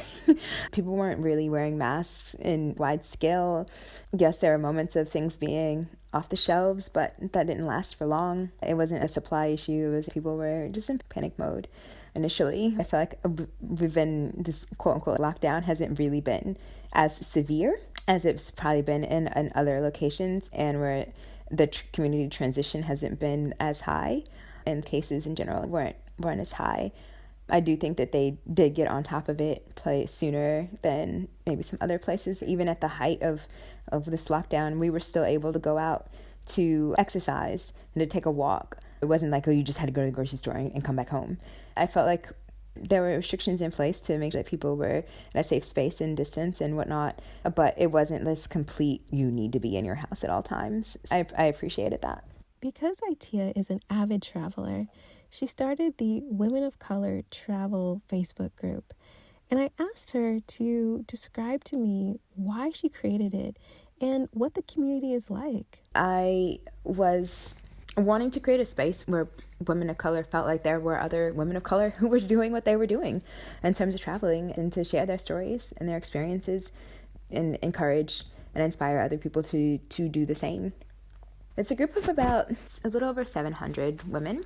People weren't really wearing masks in wide scale. Yes, there were moments of things being off the shelves, but that didn't last for long. It wasn't a supply issue. It was people were just in panic mode initially. I feel like this quote unquote lockdown hasn't really been as severe as it's probably been in other locations, and where the community transition hasn't been as high, and cases in general weren't as high. I do think that they did get on top of it sooner than maybe some other places. Even at the height of this lockdown, we were still able to go out to exercise and to take a walk. It wasn't like, oh, you just had to go to the grocery store and come back home. I felt like there were restrictions in place to make sure that people were in a safe space and distance and whatnot, but it wasn't this complete, you need to be in your house at all times. I appreciated that. Because Itiah is an avid traveler, she started the Women of Color Travel Facebook group. And I asked her to describe to me why she created it and what the community is like. I was wanting to create a space where women of color felt like there were other women of color who were doing what they were doing in terms of traveling, and to share their stories and their experiences and encourage and inspire other people to do the same. It's a group of about a little over 700 women.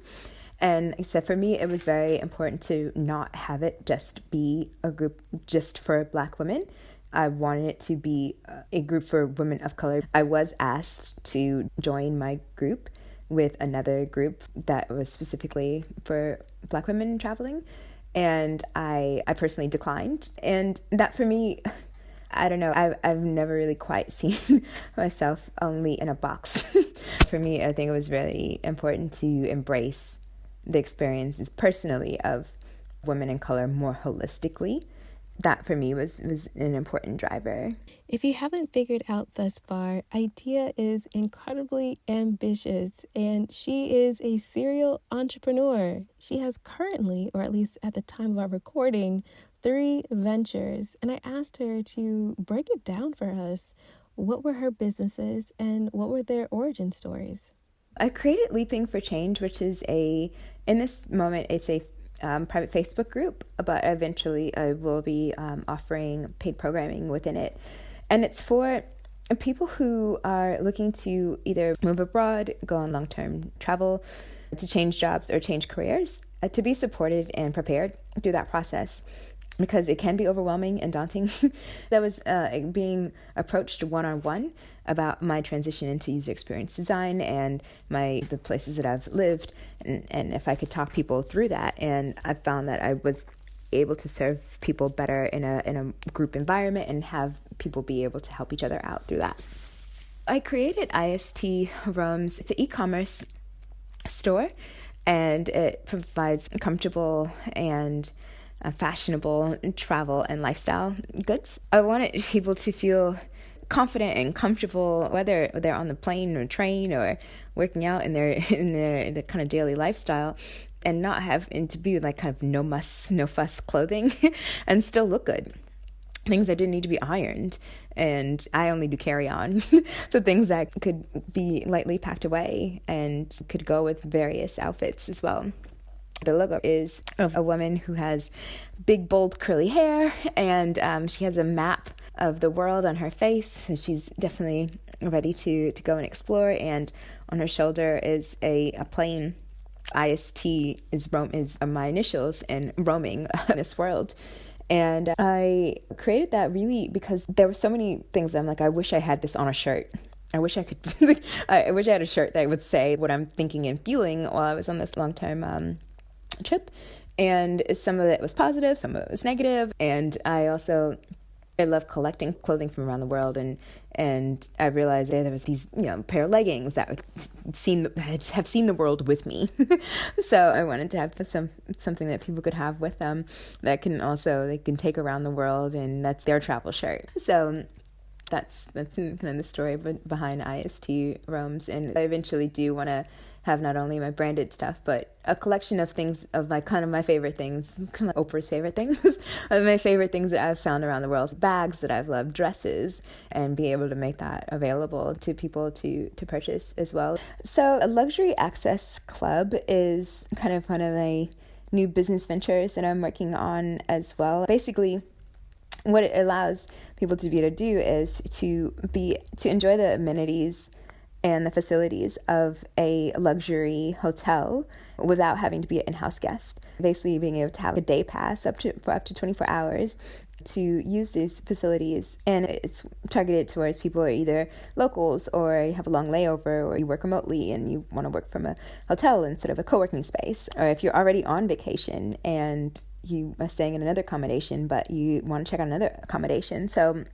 And except for me, it was very important to not have it just be a group just for Black women. I wanted it to be a group for women of color. I was asked to join my group with another group that was specifically for Black women traveling. And I personally declined. And that for me, I don't know, I've never really quite seen myself only in a box. For me, I think it was really important to embrace the experiences personally of women in color more holistically. That for me was an important driver. If you haven't figured out thus far, Itiah is incredibly ambitious, and she is a serial entrepreneur. She has currently, or at least at the time of our recording, 3 ventures, and I asked her to break it down for us. What were her businesses and what were their origin stories? I created Leaping for Change, which is in this moment, it's a private Facebook group, but eventually I will be offering paid programming within it. And it's for people who are looking to either move abroad, go on long-term travel, to change jobs or change careers, to be supported and prepared through that process, because it can be overwhelming and daunting. That was being approached one-on-one about my transition into user experience design and the places that I've lived, and if I could talk people through that. And I found that I was able to serve people better in a group environment and have people be able to help each other out through that. I created IST Roams. It's an e-commerce store, and it provides comfortable and fashionable travel and lifestyle goods. I wanted people to feel confident and comfortable, whether they're on the plane or train or working out in their kind of daily lifestyle, and not having to be like kind of no fuss clothing and still look good. Things that didn't need to be ironed, and I only do carry on. So things that could be lightly packed away and could go with various outfits as well. The logo is of a woman who has big, bold, curly hair, and she has a map of the world on her face. So she's definitely ready to go and explore. And on her shoulder is a plane. IST is my initials in roaming this world. And I created that really because there were so many things that I'm like, I wish I had this on a shirt. I wish I could, I wish I had a shirt that would say what I'm thinking and feeling while I was on this long-term trip. And some of it was positive, some of it was negative. And I love collecting clothing from around the world, and I realized there was these pair of leggings that have seen the world with me. So I wanted to have something that people could have with them that they can take around the world, and that's their travel shirt. So that's kind of the story behind IST Roams. And I eventually do want to have not only my branded stuff, but a collection of things of my favorite things, kind of like Oprah's favorite things, my favorite things that I've found around the world, bags that I've loved, dresses, and be able to make that available to people to purchase as well. So a luxury access club is kind of one of my new business ventures that I'm working on as well. Basically, what it allows people to be able to do is to enjoy the amenities and the facilities of a luxury hotel without having to be an in-house guest. Basically being able to have a day pass for up to 24 hours to use these facilities. And it's targeted towards people who are either locals, or you have a long layover, or you work remotely and you want to work from a hotel instead of a co-working space. Or if you're already on vacation and you are staying in another accommodation, but you want to check out another accommodation. So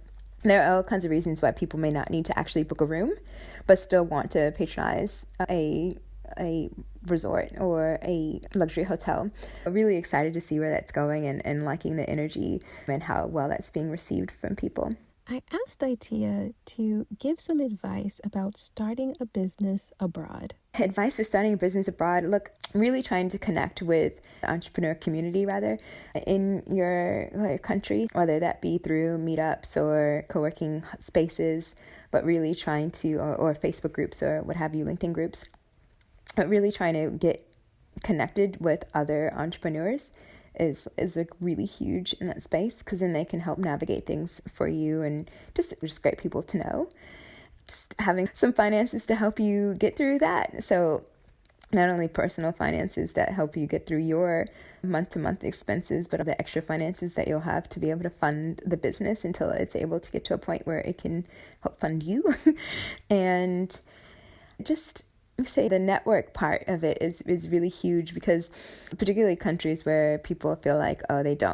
there are all kinds of reasons why people may not need to actually book a room, but still want to patronize a resort or a luxury hotel. I'm really excited to see where that's going and liking the energy and how well that's being received from people. I asked Itiah to give some advice about starting a business abroad. Advice for starting a business abroad: look, really trying to connect with the entrepreneur community in your country, whether that be through meetups or co-working spaces, but really trying to, or Facebook groups or what have you, LinkedIn groups, but really trying to get connected with other entrepreneurs is like really huge in that space, because then they can help navigate things for you, and just great people to know. Just having some finances to help you get through that. So not only personal finances that help you get through your month-to-month expenses, but the extra finances that you'll have to be able to fund the business until it's able to get to a point where it can help fund you. And just say the network part of it is really huge, because particularly countries where people feel like,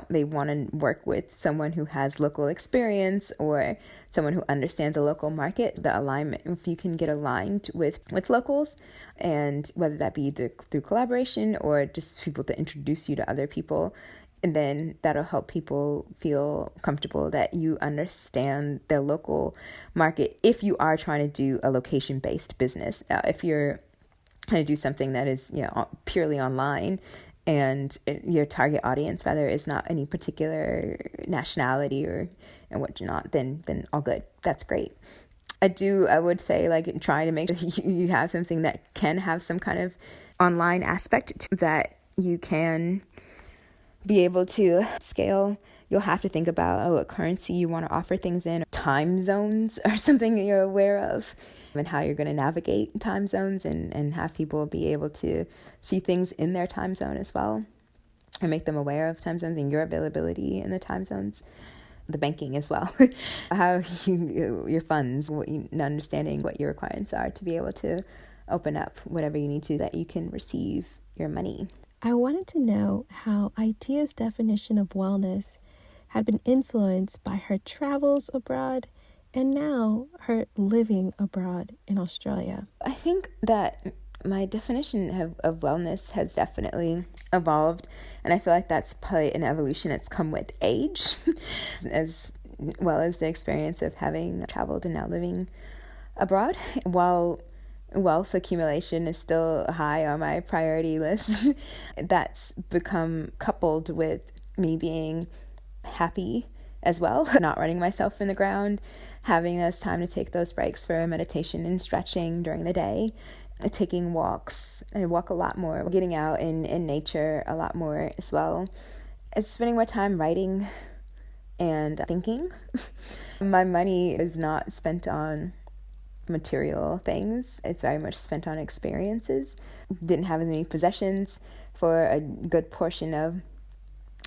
they want to work with someone who has local experience or someone who understands the local market, the alignment, if you can get aligned with locals, and whether that be through collaboration or just people to introduce you to other people, and then that'll help people feel comfortable that you understand the local market if you are trying to do a location-based business. If you're trying to do something that is purely online, and your target audience rather is not any particular nationality and whatnot, then all good. That's great. I would say try to make sure you have something that can have some kind of online aspect to that you can be able to scale. You'll have to think about what currency you want to offer things in. Time zones are something that you're aware of, and how you're going to navigate time zones and have people be able to see things in their time zone as well, and make them aware of time zones and your availability in the time zones. The banking as well, how your funds, understanding what your requirements are to be able to open up whatever you need to, that you can receive your money. I wanted to know how Itiah's definition of wellness had been influenced by her travels abroad and now her living abroad in Australia. I think that my definition of wellness has definitely evolved, and I feel like that's probably an evolution that's come with age, as well as the experience of having traveled and now living abroad. While wealth accumulation is still high on my priority list, that's become coupled with me being happy as well, not running myself in the ground, having this time to take those breaks for meditation and stretching during the day, taking walks. I walk a lot more, getting out in nature a lot more as well. It's spending more time writing and thinking. My money is not spent on material things. It's very much spent on experiences. Didn't have as many possessions for a good portion of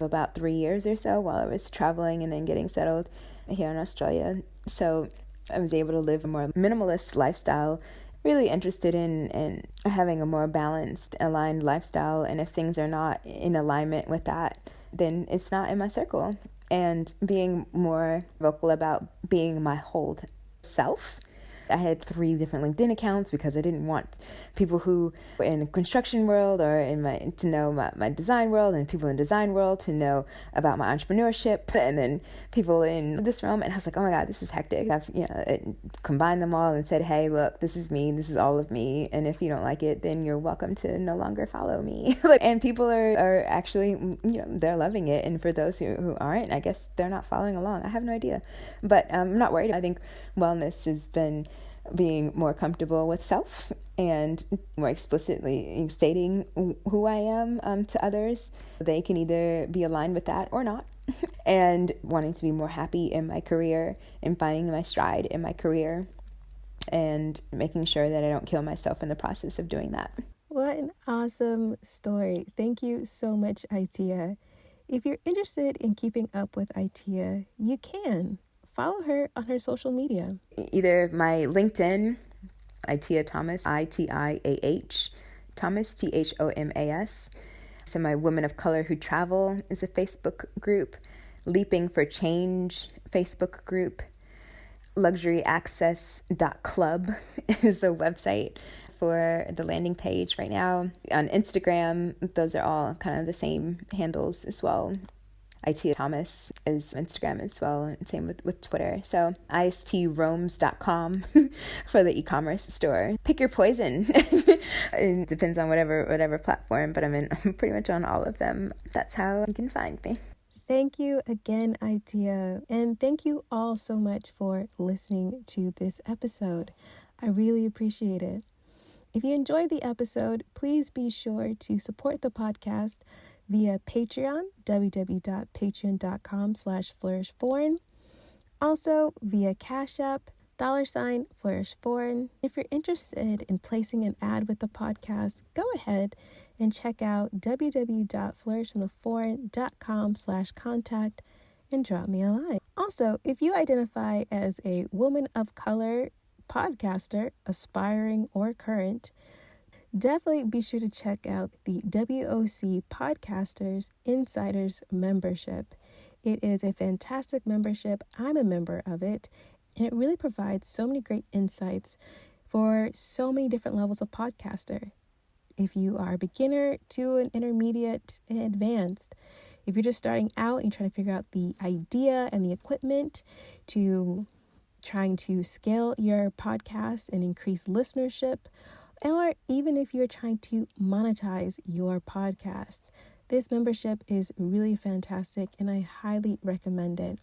about 3 years or so while I was traveling and then getting settled here in Australia. So I was able to live a more minimalist lifestyle, really interested in having a more balanced, aligned lifestyle. And if things are not in alignment with that, then it's not in my circle. And being more vocal about being my whole self. I had 3 different LinkedIn accounts because I didn't want people who were in the construction world or to know my design world, and people in the design world to know about my entrepreneurship, and then people in this realm. And I was like, oh my God, this is hectic. I've combined them all and said, hey, look, this is me. This is all of me. And if you don't like it, then you're welcome to no longer follow me. And people are actually, they're loving it. And for those who aren't, I guess they're not following along. I have no idea. But I'm not worried. I think wellness has been being more comfortable with self and more explicitly stating who I am to others. They can either be aligned with that or not. And wanting to be more happy in my career and finding my stride in my career and making sure that I don't kill myself in the process of doing that. What an awesome story. Thank you so much, Itiah. If you're interested in keeping up with Itiah, you can follow her on her social media. Either my LinkedIn, Itiah Thomas, Itiah Thomas, Thomas. So my Women of Color Who Travel is a Facebook group. Leaping for Change Facebook group. LuxuryAccess.club is the website for the landing page right now. On Instagram, those are all kind of the same handles as well. Itiah Thomas is Instagram as well, same with Twitter. So istroams.com for the e-commerce store. Pick your poison. It depends on whatever platform, but I'm pretty much on all of them. That's how you can find me. Thank you again, Itiah, and thank you all so much for listening to this episode. I really appreciate it. If you enjoyed the episode, please be sure to support the podcast via Patreon, www.patreon.com/flourishforeign. Also via Cash App, $flourishforeign. If you're interested in placing an ad with the podcast, go ahead and check out www.flourishintheforeign.com/contact and drop me a line. Also, if you identify as a woman of color podcaster, aspiring or current, definitely be sure to check out the WOC Podcasters Insiders membership. It is a fantastic membership. I'm a member of it, and it really provides so many great insights for so many different levels of podcaster. If you are a beginner to an intermediate and advanced, if you're just starting out and trying to figure out the idea and the equipment to trying to scale your podcast and increase listenership, or even if you're trying to monetize your podcast, this membership is really fantastic and I highly recommend it.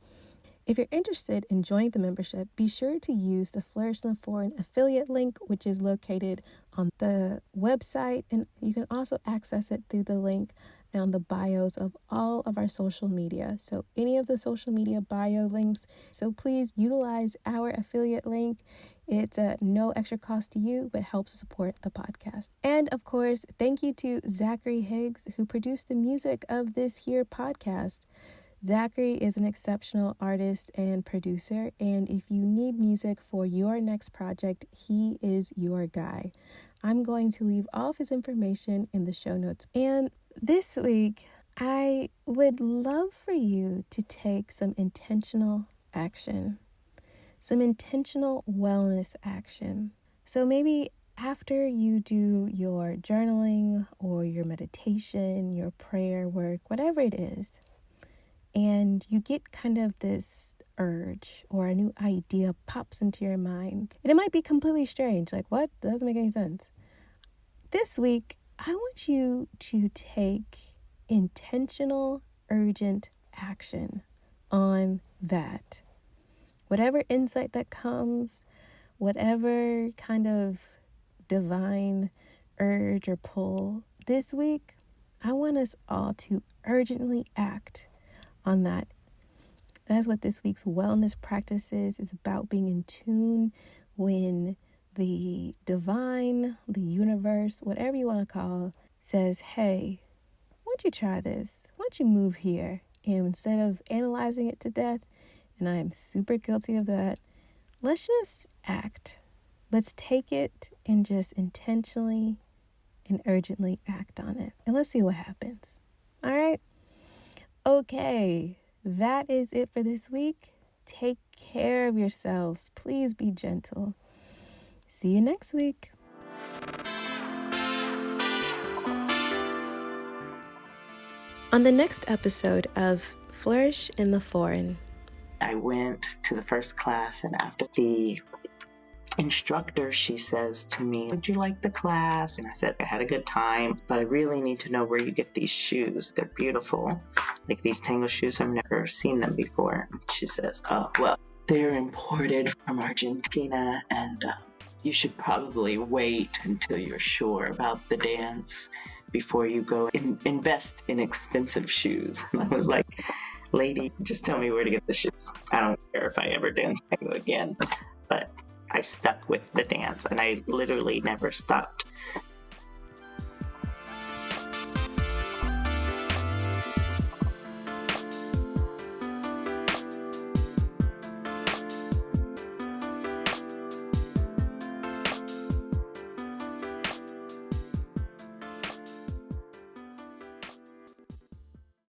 If you're interested in joining the membership, be sure to use the Flourish in the Foreign affiliate link, which is located on the website, and you can also access it through the link on the bios of all of our social media. So any of the social media bio links. So please utilize our affiliate link. It's no extra cost to you, but helps support the podcast. And of course, thank you to Zachary Higgs, who produced the music of this here podcast. Zachary is an exceptional artist and producer, and if you need music for your next project, he is your guy. I'm going to leave all of his information in the show notes. And this week, I would love for you to take some intentional action, some intentional wellness action. So maybe after you do your journaling or your meditation, your prayer work, whatever it is, and you get kind of this urge or a new idea pops into your mind, and it might be completely strange, like, what? That doesn't make any sense. This week, I want you to take intentional, urgent action on that. Whatever insight that comes, whatever kind of divine urge or pull this week, I want us all to urgently act on that. That's what this week's wellness practice is about, being in tune when the divine, the universe, whatever you want to call, says, hey, why don't you try this? Why don't you move here? And instead of analyzing it to death, and I am super guilty of that, let's just act. Let's take it and just intentionally and urgently act on it. And let's see what happens. All right? Okay, that is it for this week. Take care of yourselves. Please be gentle. See you next week. On the next episode of Flourish in the Foreign, I went to the first class, and after the instructor, she says to me, did you like the class? And I said, I had a good time, but I really need to know where you get these shoes. They're beautiful. Like these Tango shoes, I've never seen them before. And she says, oh, well, they're imported from Argentina, and you should probably wait until you're sure about the dance before you go invest in expensive shoes. And I was like, lady, just tell me where to get the shoes. I don't care if I ever dance tango again. But I stuck with the dance, and I literally never stopped